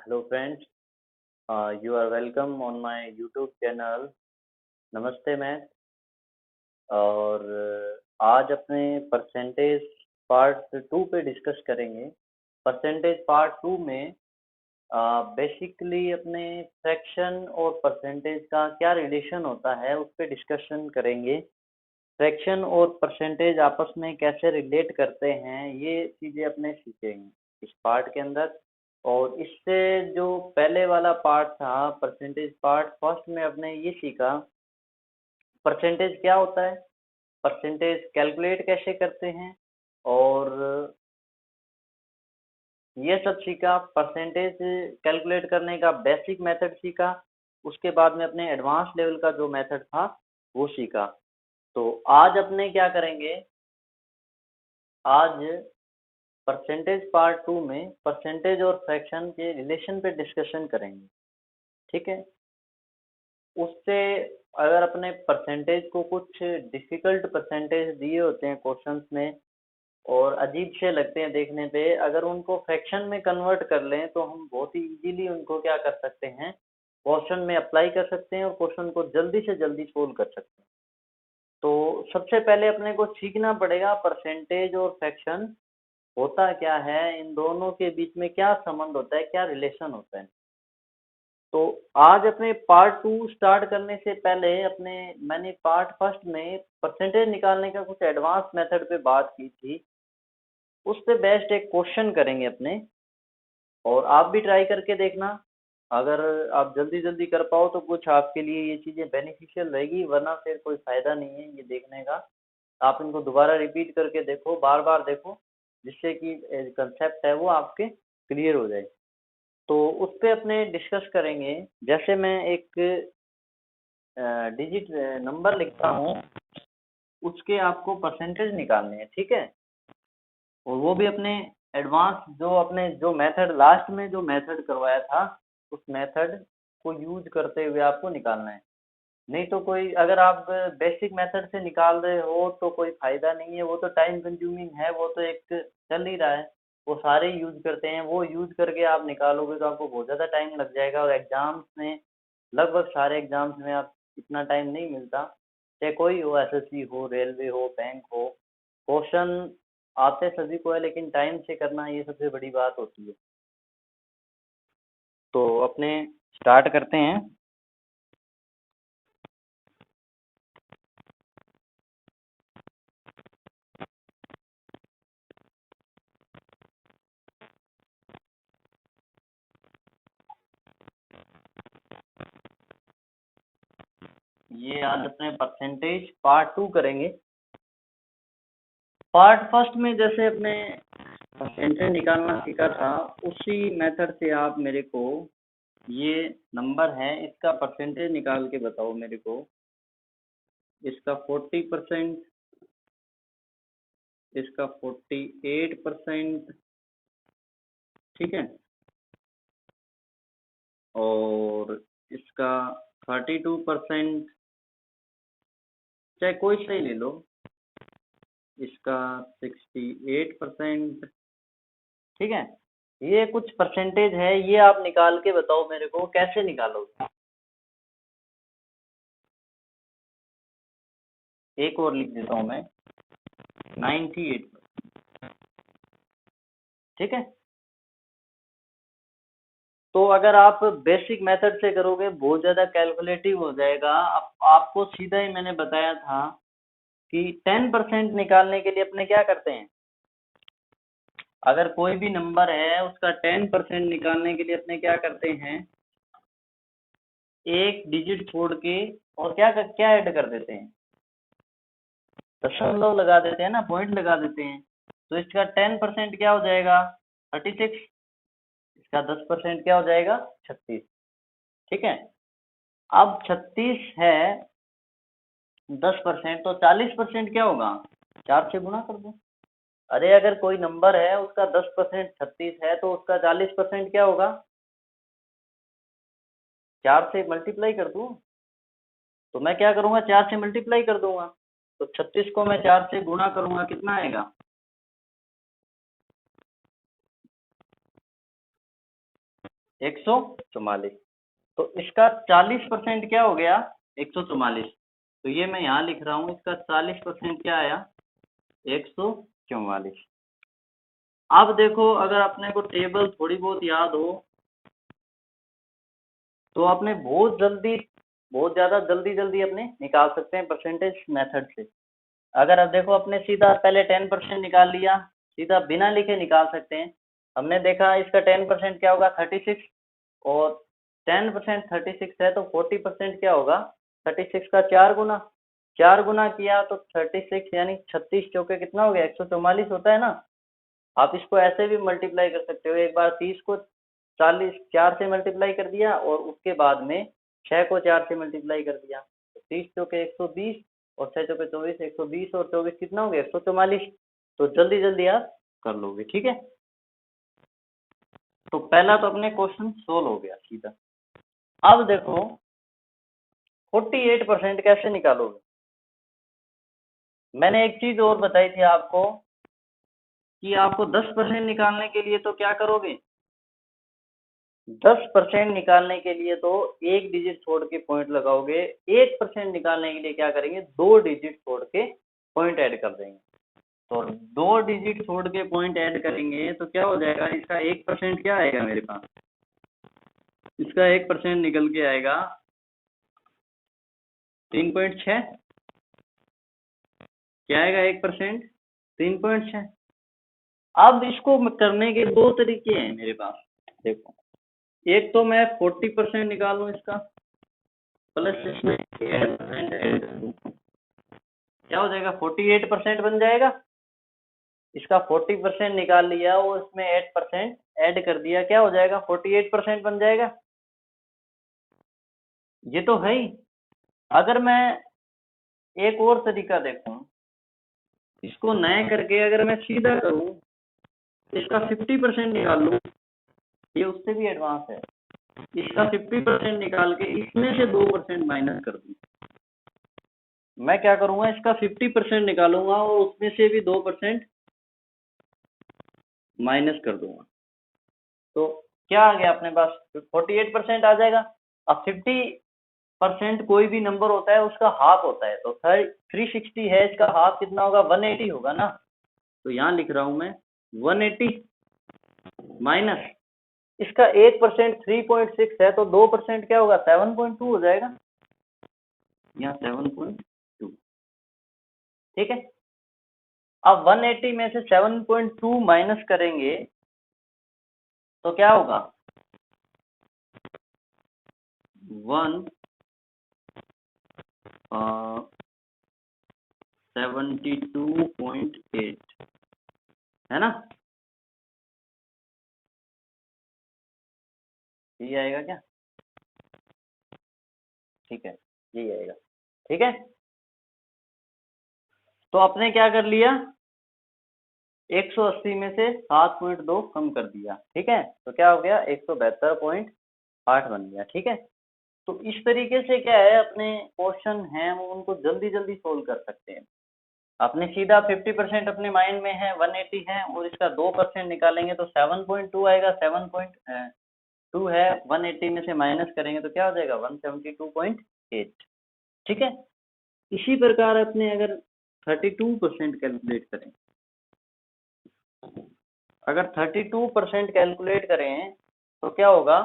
Hello friends, you are welcome on my YouTube channel. नमस्ते math. और आज अपने परसेंटेज पार्ट 2 पे डिस्कस करेंगे। परसेंटेज पार्ट 2 में बेसिकली अपने फ्रैक्शन और परसेंटेज का क्या रिलेशन होता है उस पे डिस्कशन करेंगे। फ्रैक्शन और परसेंटेज आपस में कैसे रिलेट करते हैं ये चीज़ें अपने सीखेंगे इस पार्ट के अंदर। और इससे जो पहले वाला पार्ट था परसेंटेज पार्ट फर्स्ट में अपने ये सीखा परसेंटेज क्या होता है, परसेंटेज कैलकुलेट कैसे करते हैं और ये सब सीखा। परसेंटेज कैलकुलेट करने का बेसिक मेथड सीखा, उसके बाद में अपने एडवांस लेवल का जो मेथड था वो सीखा। तो आज अपने क्या करेंगे, आज परसेंटेज पार्ट 2 में परसेंटेज और फ्रैक्शन के रिलेशन पे डिस्कशन करेंगे। ठीक है, उससे अगर अपने परसेंटेज को कुछ डिफ़िकल्ट परसेंटेज दिए होते हैं क्वेश्चंस में और अजीब से लगते हैं देखने पे, अगर उनको फ्रैक्शन में कन्वर्ट कर लें तो हम बहुत ही इजीली उनको क्या कर सकते हैं, क्वेश्चन में अप्लाई कर सकते हैं और क्वेश्चन को जल्दी से जल्दी सोल्व कर सकते हैं। तो सबसे पहले अपने को सीखना पड़ेगा परसेंटेज और फ्रैक्शन होता क्या है, इन दोनों के बीच में क्या संबंध होता है, क्या रिलेशन होता है। तो आज अपने पार्ट 2 स्टार्ट करने से पहले मैंने पार्ट फर्स्ट में परसेंटेज निकालने का कुछ एडवांस मेथड पे बात की थी, उस पे बेस्ड एक क्वेश्चन करेंगे अपने और आप भी ट्राई करके देखना। अगर आप जल्दी जल्दी कर पाओ तो कुछ आपके लिए ये चीज़ें बेनिफिशियल रहेगी, वरना फिर कोई फ़ायदा नहीं है ये देखने का। आप इनको दोबारा रिपीट करके देखो, बार बार देखो, जिससे कि कंसेप्ट है वो आपके क्लियर हो जाए। तो उस पे अपने डिस्कस करेंगे। जैसे मैं एक डिजिट नंबर लिखता हूँ, उसके आपको परसेंटेज निकालने हैं, ठीक है। और वो भी अपने एडवांस जो मेथड लास्ट में जो मेथड करवाया था उस मेथड को यूज करते हुए आपको निकालना है। नहीं तो कोई, अगर आप बेसिक मेथड से निकाल रहे हो तो कोई फायदा नहीं है, वो तो टाइम कंज्यूमिंग है, वो तो एक चल ही रहा है, वो सारे यूज करते हैं, वो यूज करके आप निकालोगे तो आपको बहुत ज़्यादा टाइम लग जाएगा। और एग्जाम्स में, लगभग सारे एग्जाम्स में आप इतना टाइम नहीं मिलता, चाहे कोई हो, एसएससी हो, रेलवे हो, बैंक हो। क्वेश्चन आते सभी को है लेकिन टाइम से करना ये सबसे बड़ी बात होती है। तो अपने स्टार्ट करते हैं। ये आज अपने परसेंटेज पार्ट 2 करेंगे। पार्ट फर्स्ट में जैसे अपने परसेंटेज निकालना सीखा था, उसी मेथड से आप मेरे को ये नंबर है इसका परसेंटेज निकाल के बताओ मेरे को। इसका 40%, इसका 48%, ठीक है। और इसका 32%, चाहे कोई सा ही ले लो। इसका 68%, ठीक है। ये कुछ परसेंटेज है, ये आप निकाल के बताओ मेरे को, कैसे निकालोगे। एक और लिख देता हूँ मैं, 98, ठीक है। तो अगर आप बेसिक मेथड से करोगे बहुत ज़्यादा कैलकुलेटिव हो जाएगा। अब आपको सीधा ही मैंने बताया था कि 10% निकालने के लिए अपने क्या करते हैं, अगर कोई भी नंबर है उसका 10% निकालने के लिए अपने क्या करते हैं, एक डिजिट छोड़ के और क्या क्या ऐड कर देते हैं, दशमलव लगा देते हैं ना, पॉइंट लगा देते हैं। तो इसका 10% क्या हो जाएगा, 36। इसका 10% क्या हो जाएगा, 36, ठीक है। अब 36 है 10%, तो 40% क्या होगा, 4 से गुणा कर दो। अरे अगर कोई नंबर है उसका 10% 36 है तो उसका 40% क्या होगा, 4 से मल्टीप्लाई कर दूं। तो मैं क्या करूंगा, 4 से मल्टीप्लाई कर दूंगा। तो 36 को मैं 4 से गुणा करूंगा, कितना आएगा, 144। तो इसका 40% क्या हो गया, 144। तो ये मैं यहाँ लिख रहा हूँ, इसका 40% क्या आया, 144। अब देखो, अगर अपने को टेबल थोड़ी बहुत याद हो तो अपने बहुत ज़्यादा जल्दी अपने निकाल सकते हैं परसेंटेज मेथड से। अगर अब देखो, अपने सीधा पहले 10% निकाल लिया, सीधा बिना लिखे निकाल सकते हैं। हमने देखा इसका 10% क्या होगा, 36, और 10% 36 है, तो 40% क्या होगा, 36 का 4 गुना। 4 गुना किया तो 36 यानी 36 चौके कितना हो गया, 144 होता है ना। आप इसको ऐसे भी मल्टीप्लाई कर सकते हो, एक बार 30 को 4 से मल्टीप्लाई कर दिया और उसके बाद में 6 को 4 से मल्टीप्लाई कर दिया, तो 30 चौके 120 और 6 चौके 24, 120 और 24 कितना हो गया, 144। तो जल्दी जल्दी आप कर लोगे, ठीक है। तो पहला तो अपने क्वेश्चन सोल्व हो गया सीधा। अब देखो 48% कैसे निकालोगे। मैंने एक चीज और बताई थी आपको कि आपको 10% निकालने के लिए तो क्या करोगे, 10% निकालने के लिए तो एक डिजिट छोड़ के पॉइंट लगाओगे। 1% निकालने के लिए क्या करेंगे, 2 डिजिट छोड़ के पॉइंट ऐड कर देंगे। तो 2 डिजिट छोड़ के पॉइंट ऐड करेंगे तो क्या हो जाएगा, इसका 1% क्या आएगा मेरे पास, इसका 1% निकल के आएगा 3.6। क्या आएगा 1%, 3.6। अब इसको करने के 2 तरीके हैं मेरे पास। देखो, एक तो मैं 40% निकालूं इसका, प्लस इसमें 8% ऐड कर दूं, क्या हो जाएगा, 48% बन जाएगा। इसका 40% निकाल लिया और इसमें 8% ऐड कर दिया, क्या हो जाएगा, 48% बन जाएगा। ये तो है ही। अगर मैं एक और तरीका देखूं, इसको नए करके अगर मैं सीधा करूं, इसका 50% निकाल लूं, ये उससे भी एडवांस है। इसका 50% निकाल के इसमें से 2% माइनस कर दूं। मैं क्या करूंगा, इसका 50% निकालूंगा और उसमें से भी 2% माइनस कर दूंगा। तो क्या आ गया अपने पास, 48% आ जाएगा। अब 50% कोई भी नंबर होता है उसका हाफ होता है, तो 360 है, इसका हाफ कितना होगा, 180 होगा ना। तो यहाँ लिख रहा हूं मैं 180 माइनस इसका 1% 3.6 है, तो 2% क्या होगा, 7.2 हो जाएगा। यहाँ 7.2, ठीक है। अब 180 में से 7.2 माइनस करेंगे तो क्या होगा, 72.8 है ना। ये आएगा क्या, ठीक है, यही आएगा, ठीक है। तो आपने क्या कर लिया, 180 में से 7.2 कम कर दिया, ठीक है। तो क्या हो गया, 172.8 बन गया, ठीक है। तो इस तरीके से क्या है, अपने क्वेश्चन हैं वो उनको जल्दी जल्दी सोल्व कर सकते हैं। आपने सीधा 50% अपने माइंड में है, 180 है, और इसका 2% निकालेंगे तो 7.2 आएगा। 7.2 है, 180 में से माइनस करेंगे तो क्या हो जाएगा, 172.8, ठीक है। इसी प्रकार अपने अगर 32% कैलकुलेट करें, अगर 32% कैलकुलेट करें तो क्या होगा,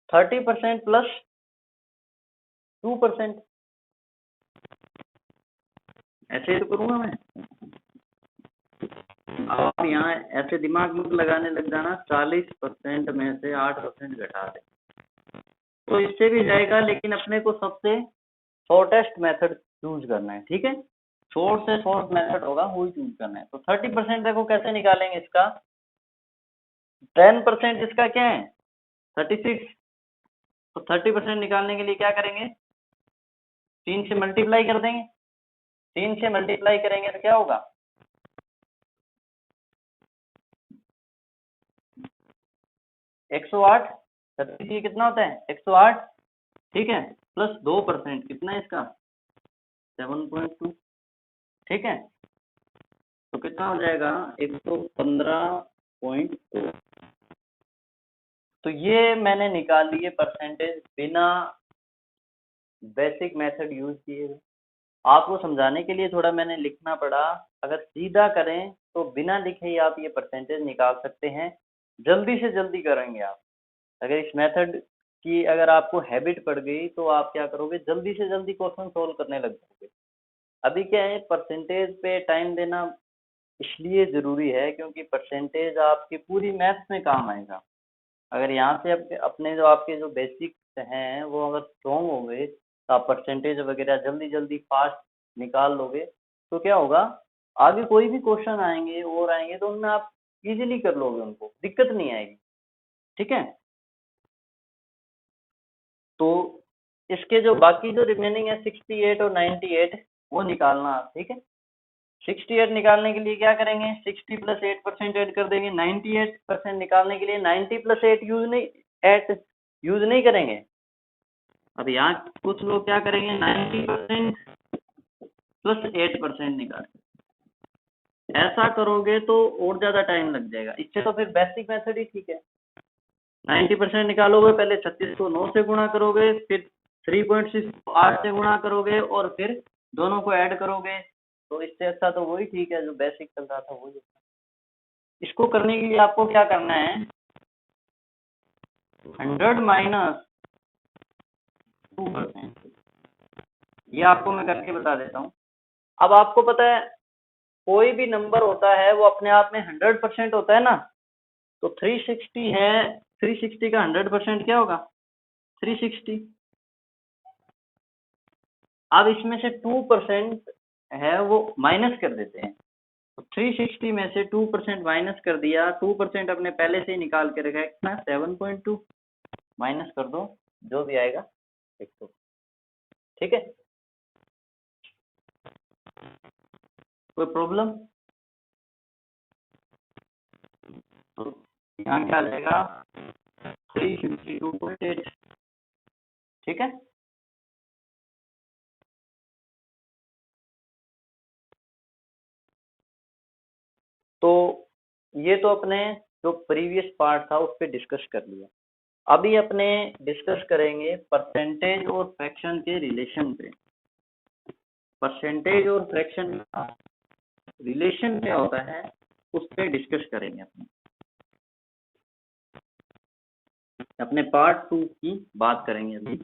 30% प्लस 2%। ऐसे ही तो करूंगा मैं। आप यहाँ ऐसे दिमाग में लगाने लग जाना, 40% में से 8% घटा दे, तो इससे भी जाएगा, लेकिन अपने को सबसे शॉर्टेस्ट मेथड चूज करना है, ठीक है। शॉर्ट से शॉर्ट मेथड होगा वही चूज करना है। तो 30% देखो कैसे निकालेंगे, इसका 10% इसका क्या है, 36। तो 30% निकालने के लिए क्या करेंगे, 3 से मल्टीप्लाई कर देंगे। 3 से मल्टीप्लाई करेंगे तो क्या होगा, 108। 36 कितना होता है, 108, ठीक है, प्लस 2% कितना है इसका, 7.2, ठीक है। तो कितना हो जाएगा, 115.2, तो ये मैंने निकाल लिए परसेंटेज बिना बेसिक मेथड यूज किए। आपको समझाने के लिए थोड़ा मैंने लिखना पड़ा। अगर सीधा करें तो बिना लिखे ही आप ये परसेंटेज निकाल सकते हैं, जल्दी से जल्दी करेंगे आप। अगर इस मेथड की अगर आपको हैबिट पड़ गई तो आप क्या करोगे, जल्दी से जल्दी क्वेश्चन सोल्व करने लग जाओगे। अभी क्या है, परसेंटेज पे टाइम देना इसलिए ज़रूरी है क्योंकि परसेंटेज आपकी पूरी मैथ्स में काम आएगा। अगर यहाँ से अपने जो आपके जो बेसिक्स हैं वो अगर स्ट्रॉन्ग होंगे तो आप परसेंटेज वगैरह जल्दी जल्दी फास्ट निकाल लोगे, तो क्या होगा, आगे कोई भी क्वेश्चन आएंगे और आएंगे तो उनमें आप इजीली कर लोगे, उनको दिक्कत नहीं आएगी। ठीक है, तो इसके जो बाकी जो रिमेनिंग है 68 और 98 वो निकालना आप। ठीक है, 68 निकालने के लिए क्या करेंगे, 60 प्लस 8% ऐड कर देंगे। 98% निकालने के लिए 90 प्लस 8 यूज नहीं करेंगे। अब यहाँ कुछ लोग क्या करेंगे, 90% प्लस 8% निकालेंगे। ऐसा करोगे तो और ज्यादा टाइम लग जाएगा, इससे तो फिर बेसिक मेथड ही ठीक है। 90% निकालोगे, पहले 36 को 9 से गुणा करोगे, फिर 3.6 को 8 से गुणा करोगे और फिर दोनों को ऐड करोगे। तो इससे अच्छा तो वही ठीक है, जो बेसिक चल रहा था वही। इसको करने के लिए आपको क्या करना है, 100 माइनस 2%, ये आपको मैं करके बता देता हूँ। अब आपको पता है कोई भी नंबर होता है वो अपने आप में 100% होता है ना, तो 360 है, 360 का 100% क्या होगा, 360। अब इसमें से 2% है वो माइनस कर देते हैं, तो 360 में से 2% माइनस कर दिया। 2% अपने पहले से ही निकाल के रखा है कितना, 7.2, माइनस कर दो, जो भी आएगा लिख दो। ठीक है, कोई प्रॉब्लम? तो यहाँ क्या आ जाएगा, 352.8। ठीक है, तो ये तो अपने जो प्रीवियस पार्ट था उस पर डिस्कस कर लिया। अभी अपने डिस्कस करेंगे परसेंटेज और फ्रैक्शन के रिलेशन पे। परसेंटेज और फ्रैक्शन का रिलेशन क्या होता है उस पर डिस्कस करेंगे अपने पार्ट 2 की बात करेंगे अभी।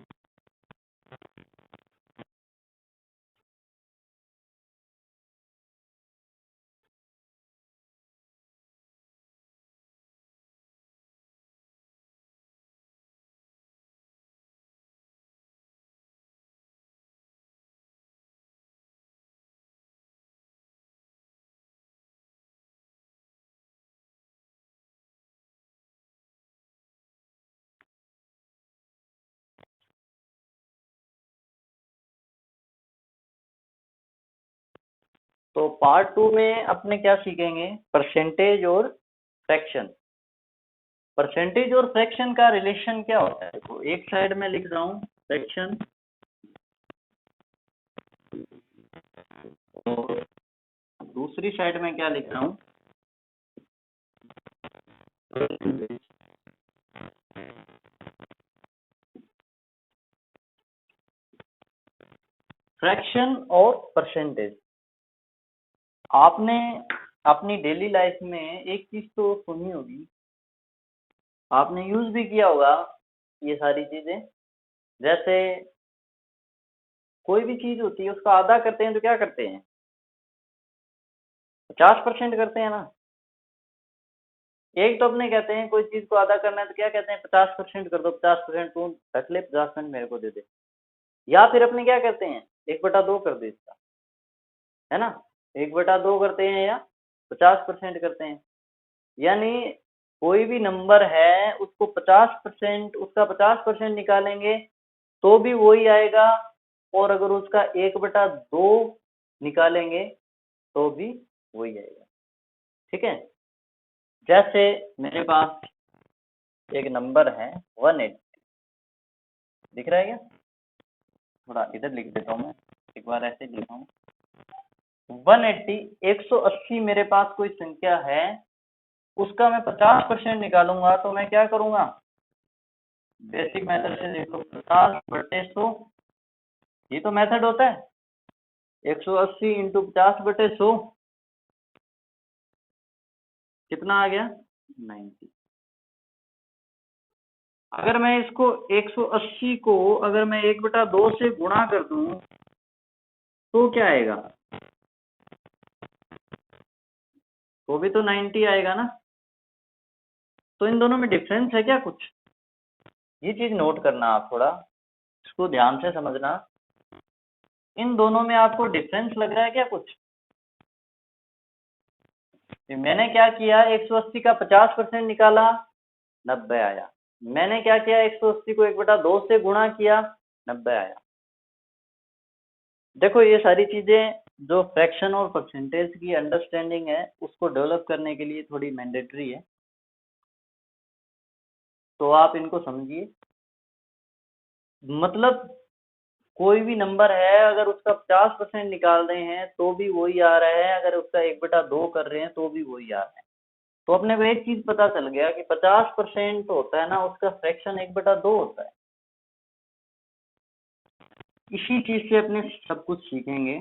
तो पार्ट 2 में अपने क्या सीखेंगे, परसेंटेज और फ्रैक्शन। परसेंटेज और फ्रैक्शन का रिलेशन क्या होता है, तो एक साइड में लिख रहा हूँ फ्रैक्शन और दूसरी साइड में क्या लिख रहा हूँ, फ्रैक्शन और परसेंटेज। आपने अपनी डेली लाइफ में एक चीज तो सुनी होगी, आपने यूज भी किया होगा ये सारी चीजें। जैसे कोई भी चीज होती है उसका आधा करते हैं तो क्या करते हैं, 50% करते हैं ना। एक तो अपने कहते हैं कोई चीज को आधा करना है तो क्या कहते हैं, 50% कर दो, 50% तू रख ले, 50% मेरे को दे दे। या फिर अपने क्या कहते हैं, 1/2 कर दे इसका, है ना। 1/2 करते हैं या 50% करते हैं। यानी कोई भी नंबर है उसको 50%, उसका 50% निकालेंगे तो भी वही आएगा, और अगर उसका 1/2 निकालेंगे तो भी वही आएगा। ठीक है, जैसे मेरे पास एक नंबर है 180, दिख रहा है क्या, थोड़ा इधर लिख देता हूँ मैं, एक बार ऐसे लिखा हूँ 180, 180 मेरे पास कोई संख्या है, उसका मैं 50% निकालूंगा तो मैं क्या करूंगा, बेसिक मेथड से देखो 50/100, ये तो मेथड होता है। 180 इंटू 50/100 कितना आ गया 90। अगर मैं इसको 180 को अगर मैं 1/2 से गुणा कर दूं तो क्या आएगा, तो भी तो 90 आएगा ना। तो इन दोनों में डिफरेंस है क्या कुछ, ये चीज नोट करना, आप थोड़ा इसको ध्यान से समझना। इन दोनों में आपको डिफरेंस लग रहा है क्या कुछ। मैंने क्या किया, 180 का 50% निकाला, 90 आया। मैंने क्या किया, 180 को 1/2 से गुणा किया, 90 आया। देखो ये सारी चीजें जो फ्रैक्शन और परसेंटेज की अंडरस्टैंडिंग है उसको डेवलप करने के लिए थोड़ी मैंडेटरी है, तो आप इनको समझिए। मतलब कोई भी नंबर है अगर उसका 50% निकाल रहे हैं तो भी वही आ रहा है, अगर उसका 1/2 कर रहे हैं तो भी वही आ रहा है। तो अपने को एक चीज पता चल गया कि 50% होता है ना, उसका फ्रैक्शन 1/2 होता है। इसी चीज से अपने सब कुछ सीखेंगे।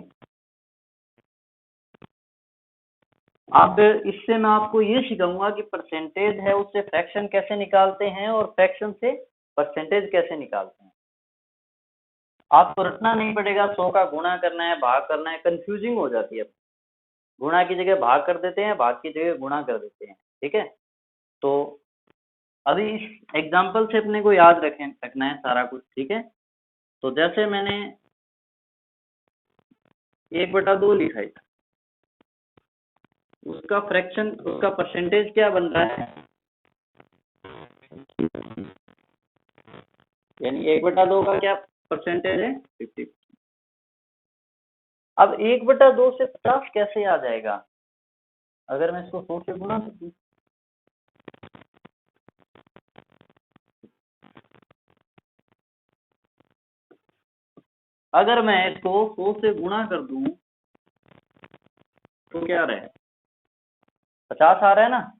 अब इससे मैं आपको ये सिखाऊंगा कि परसेंटेज है उससे फ्रैक्शन कैसे निकालते हैं और फ्रैक्शन से परसेंटेज कैसे निकालते हैं। आपको रटना नहीं पड़ेगा, 100 का गुणा करना है, भाग करना है, कंफ्यूजिंग हो जाती है। गुणा की जगह भाग कर देते हैं, भाग की जगह गुणा कर देते हैं, ठीक है। तो अभी इस एग्जाम्पल से अपने को याद रखना है सारा कुछ, ठीक है। तो जैसे मैंने 1/2 लिखा है, उसका फ्रैक्शन, उसका परसेंटेज क्या बन रहा है, यानी 1/2 का क्या परसेंटेज है 50। अब 1/2 से 50 कैसे आ जाएगा, अगर मैं इसको 100 से गुणा कर दूं। अगर मैं इसको 100 से गुणा कर दूं तो क्या आ रहा है, 50 आ रहा है ना।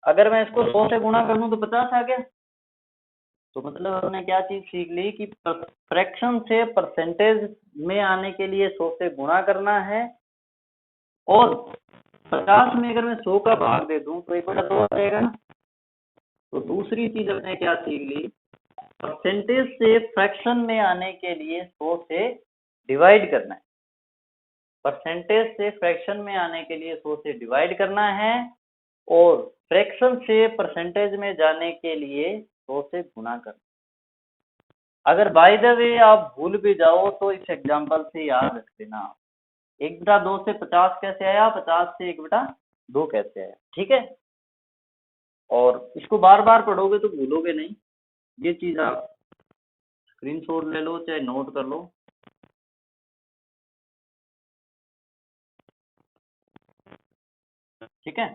अगर मैं इसको 100 से गुणा कर दूं तो 50 आ गया। तो मतलब हमने क्या चीज सीख ली कि फ्रैक्शन से परसेंटेज में आने के लिए 100 से गुणा करना है, और 50 में अगर मैं 100 का भाग दे दूं तो 1/2 आ जाएगा ना। तो दूसरी चीज हमने क्या सीख ली, परसेंटेज से फ्रैक्शन में आने के लिए 100 से डिवाइड करना है। परसेंटेज से फ्रैक्शन में आने के लिए 100 से डिवाइड करना है, और फ्रैक्शन से परसेंटेज में जाने के लिए 100 से गुणा करना। अगर बाय द वे आप भूल भी जाओ तो इस एग्जांपल से याद रख लेना, 1/2 से 50 कैसे आया, 50 से 1/2 कैसे आया, ठीक है। और इसको बार बार पढ़ोगे तो भूलोगे नहीं। ये चीज आप स्क्रीनशॉट ले लो चाहे नोट कर लो। ठीक है,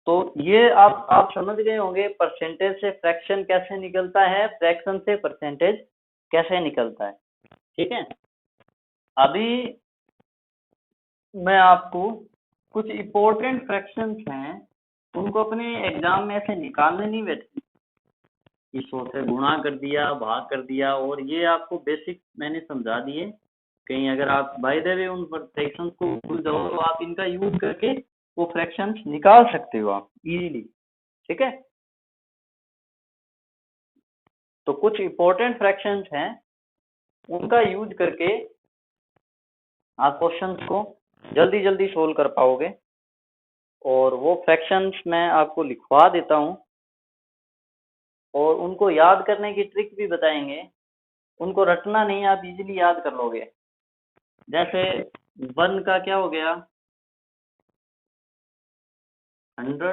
तो ये आप समझ गए होंगे परसेंटेज से फ्रैक्शन कैसे निकलता है, फ्रैक्शन से परसेंटेज कैसे निकलता है, ठीक है। अभी मैं आपको कुछ इम्पोर्टेंट फ्रैक्शंस हैं, उनको अपने एग्जाम में ऐसे निकालने नहीं बैठे कि 100 से गुणा कर दिया, भाग कर दिया, और ये आपको बेसिक मैंने समझा दिए। कहीं अगर आप बाय द वे उन फ्रैक्शंस को भूल जाओ तो आप इनका यूज करके वो फ्रैक्शंस निकाल सकते हो आप इजीली, ठीक है। तो कुछ इम्पोर्टेंट फ्रैक्शंस हैं, उनका यूज करके आप क्वेश्चंस को जल्दी जल्दी सोल्व कर पाओगे। और वो फ्रैक्शंस मैं आपको लिखवा देता हूँ, और उनको याद करने की ट्रिक भी बताएंगे। उनको रटना नहीं, आप इजीली याद कर लोगे। जैसे 1 का क्या हो गया 100,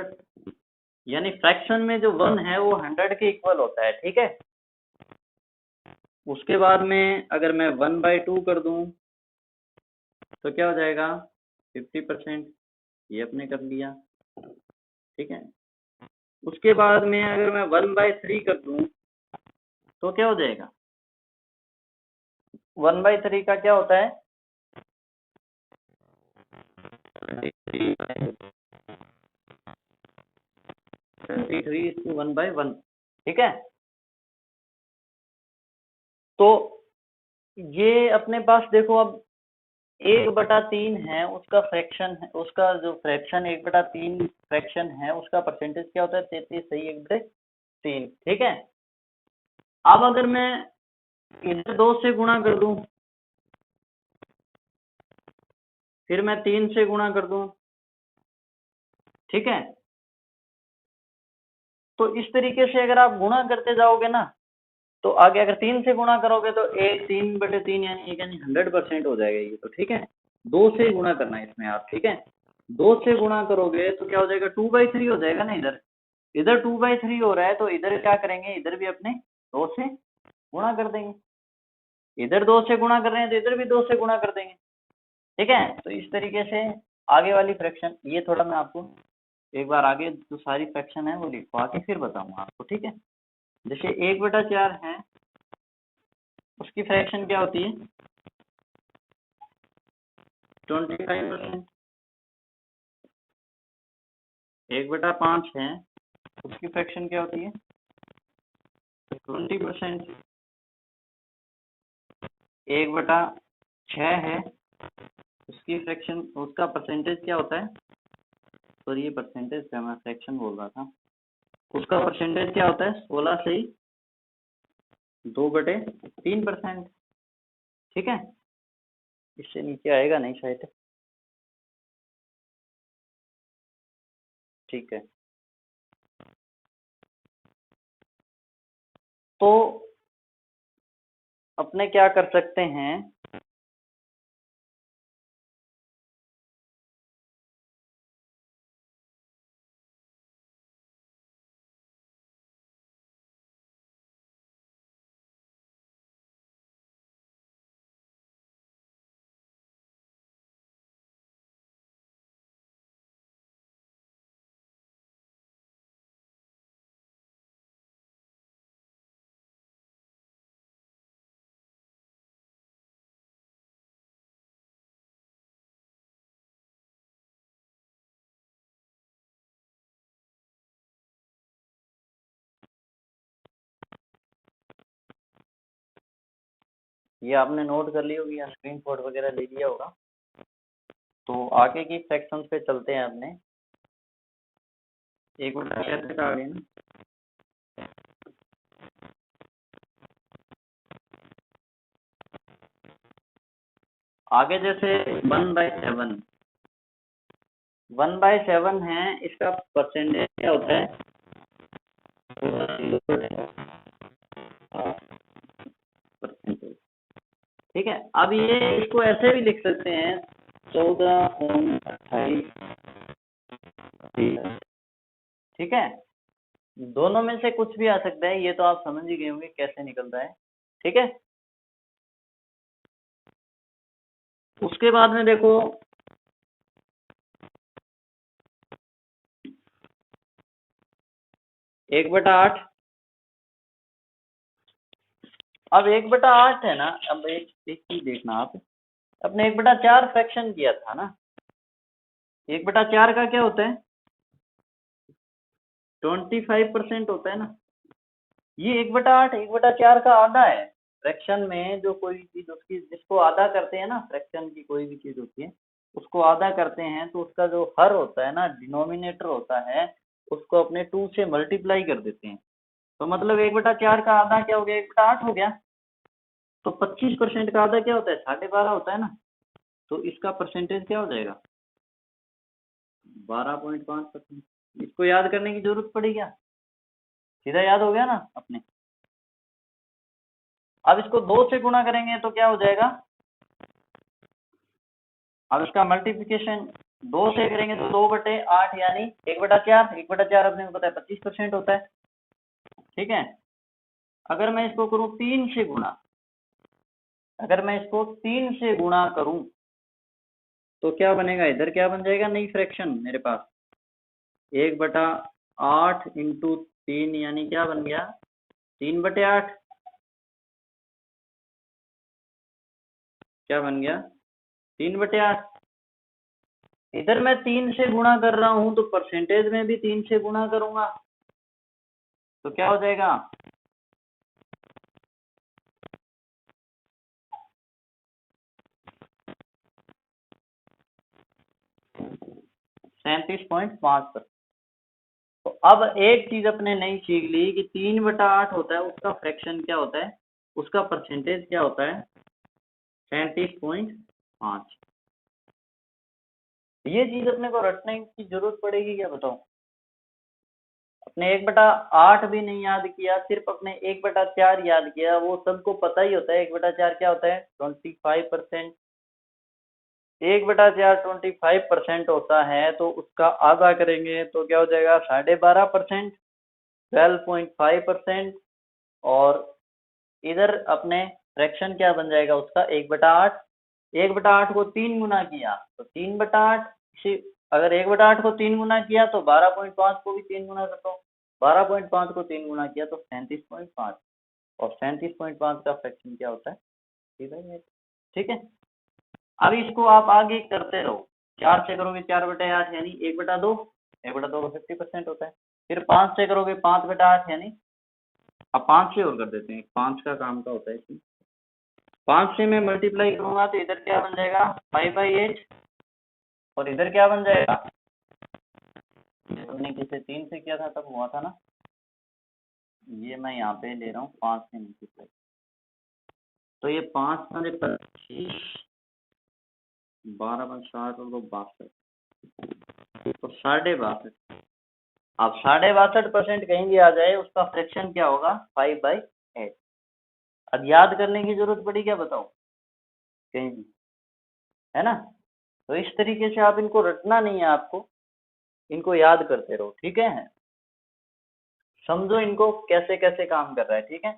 यानी फ्रैक्शन में जो 1 है वो 100 के इक्वल होता है, ठीक है। उसके बाद में अगर मैं 1/2 कर दूं तो क्या हो जाएगा 50%, ये अपने कर लिया, ठीक है। उसके बाद में अगर मैं 1/3 कर दूं तो क्या हो जाएगा, 1/3 का क्या होता है 33 1/1, ठीक है। तो ये अपने पास देखो अब 1/3 है उसका फ्रैक्शन है, उसका जो फ्रैक्शन 1/3 फ्रैक्शन है उसका परसेंटेज क्या होता है 33 सही 1/3। ठीक है। अब अगर मैं इधर 2 से गुणा कर दूं, फिर मैं 3 से गुणा कर दूं, ठीक है। तो इस तरीके से अगर आप गुणा करते जाओगे ना, तो आगे अगर 3 से गुणा करोगे तो 3/3 यानी 100% हो जाएगा ये तो। ठीक है। 2 से गुणा करना है इसमें आप। ठीक है। 2 से गुणा करोगे तो क्या हो जाएगा 2/3 हो जाएगा ना। इधर इधर 2/3 हो रहा है तो इधर क्या करेंगे, इधर भी अपने 2 से गुणा कर देंगे। इधर 2 से गुणा कर रहे हैं तो इधर भी 2 से गुणा कर देंगे। ठीक है। तो इस तरीके से आगे वाली फ्रैक्शन, ये थोड़ा मैं आपको एक बार आगे जो सारी फ्रैक्शन है वो लिखवा के फिर बताऊंगा आपको। ठीक है। जैसे 1/4 है उसकी फ्रैक्शन क्या होती है 25%। 1/5 है उसकी फ्रैक्शन क्या होती है 20%। 1/6 है उसकी फ्रैक्शन, उसका परसेंटेज क्या होता है, सॉरी ये परसेंटेज का मैं फ्रैक्शन बोल रहा था, उसका परसेंटेज क्या होता है 16 से ही 2/3%। ठीक है। इससे नीचे आएगा नहीं शायद। ठीक है। तो अपने क्या कर सकते हैं, ये आपने नोट कर ली होगी या स्क्रीनशॉट वगैरह ले लिया होगा। तो आगे की फ्रैक्शंस पे चलते हैं अपने। 1/6 तक आ गए ना। आगे जैसे 1/7, 1/7 है इसका परसेंटेज क्या होता है परसेंटेज। ठीक है। अब ये इसको ऐसे भी लिख सकते हैं 14/28। ठीक है। दोनों में से कुछ भी आ सकता है, ये तो आप समझ ही गए होंगे कैसे निकलता है। ठीक है। उसके बाद में देखो 1/8। अब 1/8 है ना, अब एक चीज देखना आप, अपने 1/4 फ्रैक्शन किया था ना, 1/4 का क्या होता है 25% होता है ना। ये 1/8 1/4 का आधा है। फ्रैक्शन में जो कोई चीज उसकी जिसको आधा करते हैं ना, फ्रैक्शन की कोई भी चीज होती है उसको आधा करते हैं तो उसका जो हर होता है ना, डिनोमिनेटर होता है, उसको अपने 2 से मल्टीप्लाई कर देते हैं। तो मतलब 1/4 का आधा क्या हो गया 1/8 हो गया। तो 25% का आधा क्या होता है 12.5 होता है ना। तो इसका परसेंटेज क्या हो जाएगा 12.5%। इसको याद करने की जरूरत पड़ी क्या, सीधा याद हो गया ना अपने। अब इसको 2 से गुणा करेंगे तो क्या हो जाएगा, अब इसका मल्टीप्लिकेशन 2 से करेंगे तो 2/8 यानी 1/4। 1/4 अपने को पता है 25% होता है। ठीक है। अगर मैं इसको करूं 3 से गुणा, अगर मैं इसको 3 से गुणा करूं तो क्या बनेगा, इधर क्या बन जाएगा नई फ्रैक्शन मेरे पास 1/8 इंटू 3 यानी क्या बन गया 3/8। क्या बन गया 3/8। इधर मैं 3 से गुणा कर रहा हूं तो परसेंटेज में भी 3 से गुणा करूंगा। तो क्या हो जाएगा, 37.5%। तो अब एक चीज अपने नई सीख ली कि 3/8 होता है, उसका फ्रैक्शन क्या होता है, उसका परसेंटेज क्या होता है, 37.5। ये चीज अपने को रटने की जरूरत पड़ेगी क्या, बताओ। अपने 1/8 भी नहीं याद किया, सिर्फ अपने 1/4 याद किया। वो सबको पता ही होता है 1/4 क्या होता है, 25%। 1/4 25% होता है, तो उसका आधा करेंगे तो क्या हो जाएगा, 12.5%, 12.5%। और इधर अपने फ्रैक्शन क्या बन जाएगा उसका, 1/8। 1/8 को 3 गुना किया तो 3/8। अगर 1/8 को 3 गुना किया तो 12.5 को भी 3 गुना कर दो। 12.5 को 3 गुना किया तो 37.5। और 37.5 का फ्रैक्शन क्या होता है, 3/8। ठीक है। अब इसको आप आगे करते रहो। 4 से करोगे 4/8 यानी 1/2। 1/2 का 50% होता है। फिर 5 से करोगे 5/8 यानी, अब 5 से और कर देते हैं, 5 का काम का होता है इसमें। 5 से मैं मल्टीप्लाई करूंगा तो इधर क्या बन जाएगा, 5/8। और इधर क्या बन जाएगा, हमने किसे 3 से किया था तब हुआ था ना, ये मैं यहाँ पे ले रहा हूँ 5 से मल्टीप्लाई। तो ये 5 में 25, 12 में 60 और 62, तो 62.5। अब 62.5% कहीं भी आ जाए उसका फ्रैक्शन क्या होगा, 5/8। अब याद करने की जरूरत पड़ी क्या, बताओ, कहीं भी, है ना। तो इस तरीके से आप इनको रटना नहीं है आपको, इनको याद करते रहो, ठीक है। समझो इनको कैसे कैसे काम कर रहा है, ठीक है।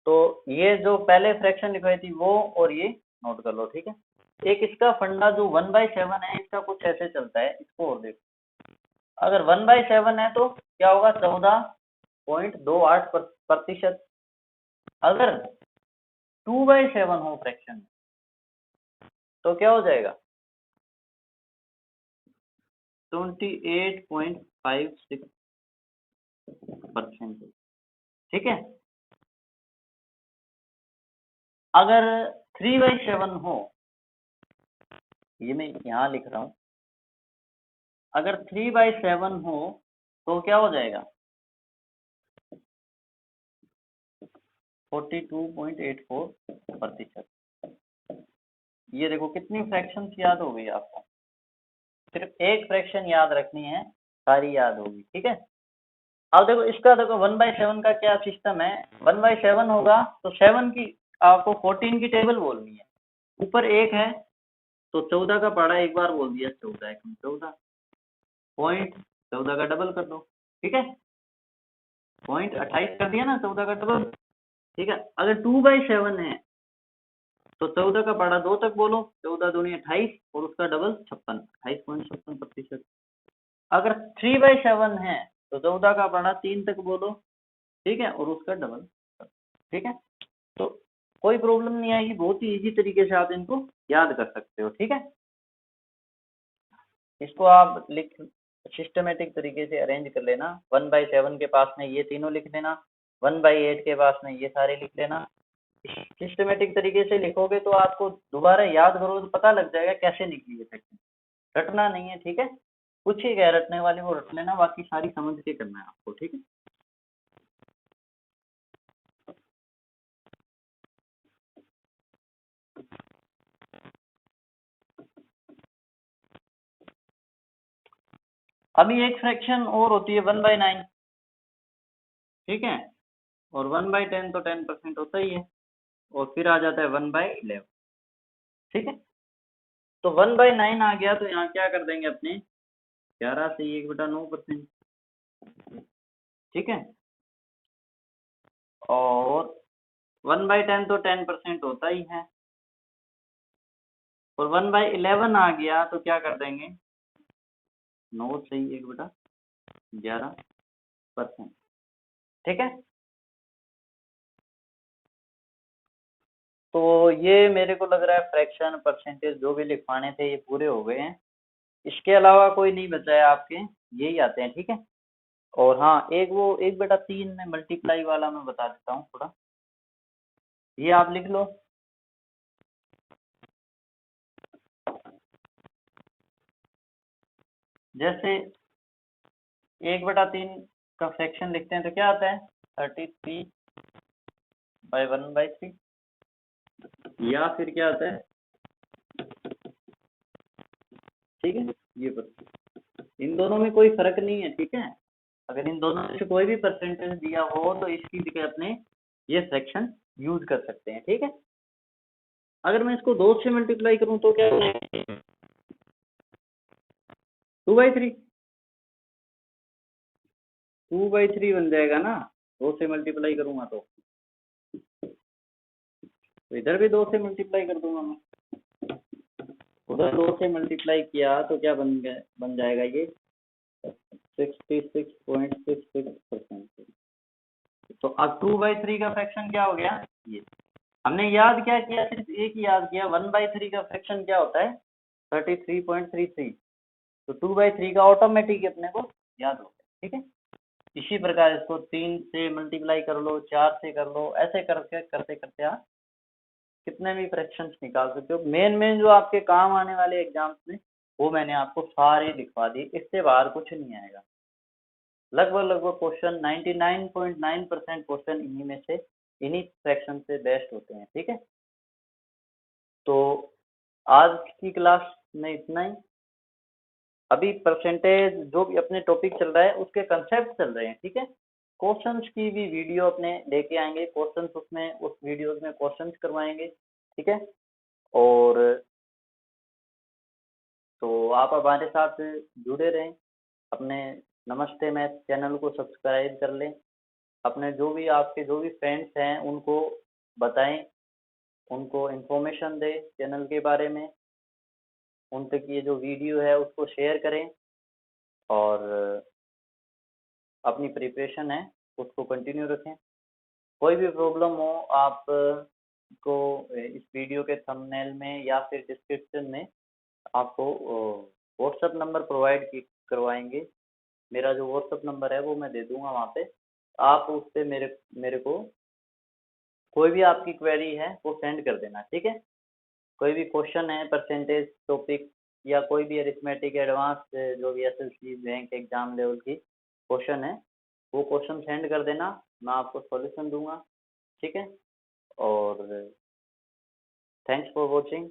तो ये जो पहले फ्रैक्शन लिखवाई थी वो, और ये नोट कर लो, ठीक है। एक इसका फंडा जो 1/7 है, इसका कुछ ऐसे चलता है, इसको और देखो। अगर 1/7 है तो क्या होगा, 14.28%। अगर 2/7 हो फ्रैक्शन तो क्या हो जाएगा, 28.56%। ठीक है। अगर 3/7 हो, ये मैं यहाँ लिख रहा हूँ, अगर 3/7 हो तो क्या हो जाएगा, 42.84%। ये देखो कितनी फ्रैक्शन याद हो गई आपको, सिर्फ एक फ्रैक्शन याद रखनी है, सारी याद होगी, ठीक है। अब देखो इसका, देखो 1/7 का क्या सिस्टम है। 1/7 होगा तो 7 की आपको 14 की टेबल बोलनी है। ऊपर 1 है तो 14 का पढ़ा एक बार बोल दिया, 14 1 14, पॉइंट 14 का डबल कर दो, ठीक है। पॉइंट 28 कर दिया ना, 14 का डबल, ठीक है। अगर 2/7 है तो 14 का पढ़ा 2 तक बोलो, 14 दूनी 28 और उसका डबल 56, 28.56%। अगर 3/7 है तो 14 का पढ़ा 3 तक बोलो, ठीक है, और उसका डबल, ठीक है। तो कोई प्रॉब्लम नहीं आएगी, बहुत ही इजी तरीके से आप इनको याद कर सकते हो, ठीक है। इसको आप लिख, सिस्टमेटिक तरीके से अरेंज कर लेना। 1/7 के पास में ये तीनों लिख लेना, 1/8 के पास में ये सारे लिख लेना। सिस्टमेटिक तरीके से लिखोगे तो आपको दोबारा याद करोगे तो पता लग जाएगा कैसे निकली है सेक्शन। रटना नहीं है, ठीक है। कुछ ही है रटने वाले, वो रट लेना, बाकी सारी समझ के करना है आपको, ठीक है। अभी एक फ्रैक्शन और होती है 1/9, ठीक है। और 1/10 तो 10% होता ही है। और फिर आ जाता है 1/11, ठीक है। तो 1/9 आ गया तो यहाँ क्या कर देंगे अपने, 11 से 1/9%, ठीक है। और 1/10 तो 10% होता ही है। और 1/11 आ गया तो क्या कर देंगे, 9 से 1/11%, ठीक है। तो ये मेरे को लग रहा है फ्रैक्शन परसेंटेज जो भी लिखवाने थे ये पूरे हो गए हैं। इसके अलावा कोई नहीं बचा है आपके, यही आते हैं, ठीक है। और हाँ, एक वो 1/3 में मल्टीप्लाई वाला मैं बता देता हूँ थोड़ा, ये आप लिख लो। जैसे 1/3 का फ्रैक्शन लिखते हैं तो क्या आता है, 33/1/3, या फिर क्या आता है, ठीक है। ये बस, इन दोनों में कोई फर्क नहीं है, ठीक है। अगर इन दोनों में से कोई भी परसेंटेज दिया हो तो इसकी जगह अपने ये फ्रैक्शन यूज कर सकते हैं, ठीक है। अगर मैं इसको 2 से मल्टीप्लाई करूं तो क्या बनेगा, 2/3, 2/3 बन जाएगा ना, 2 से मल्टीप्लाई करूंगा तो इधर भी 2 से मल्टीप्लाई कर दूंगा मैं, उधर 2 से मल्टीप्लाई किया तो क्या बन जाएगा ये 66.66%। तो अब 2/3 का फ्रैक्शन क्या हो गया, ये हमने याद क्या किया, सिर्फ एक ही याद किया, 1/3 का फ्रैक्शन क्या होता है, 33.33। तो 2/3 का ऑटोमेटिक अपने को याद हो गया, ठीक है। इसी प्रकार इसको 3 से मल्टीप्लाई कर लो, 4 से कर लो, ऐसे करके करते करते आप कितने भी फ्रैक्शंस निकाल सकते हो। मेन मेन जो आपके काम आने वाले एग्जाम्स में वो मैंने आपको सारे लिखवा दिए, इससे बाहर कुछ नहीं आएगा। लगभग लगभग क्वेश्चन 99.9% क्वेश्चन इन्हीं में से, इन्हीं फ्रैक्शन से बेस्ट होते हैं, ठीक है। तो आज की क्लास में इतना ही। अभी परसेंटेज जो भी अपने टॉपिक चल रहा है उसके कंसेप्ट चल रहे हैं, ठीक है। क्वेश्चंस की भी वीडियो अपने लेके आएंगे, क्वेश्चंस उसमें उस वीडियोस में क्वेश्चंस करवाएंगे, ठीक है। और तो आप हमारे साथ जुड़े रहें, अपने नमस्ते मैथ चैनल को सब्सक्राइब कर लें, अपने जो भी आपके जो भी फ्रेंड्स हैं उनको बताएं, उनको इन्फॉर्मेशन दें चैनल के बारे में, उन तक ये जो वीडियो है उसको शेयर करें, और अपनी प्रिपरेशन है उसको कंटिन्यू रखें। कोई भी प्रॉब्लम हो आप को इस वीडियो के थंबनेल में या फिर डिस्क्रिप्शन में आपको व्हाट्सएप नंबर प्रोवाइड करवाएंगे। मेरा जो व्हाट्सएप नंबर है वो मैं दे दूंगा वहाँ पे, आप उससे मेरे मेरे को कोई भी आपकी क्वेरी है वो सेंड कर देना, ठीक है। कोई भी क्वेश्चन है परसेंटेज टॉपिक या कोई भी अरिथमेटिक एडवांस जो भी एसएससी बैंक एग्जाम लेवल की क्वेश्चन है वो क्वेश्चन सेंड कर देना, मैं आपको सॉल्यूशन दूंगा, ठीक है। और थैंक्स फॉर वॉचिंग।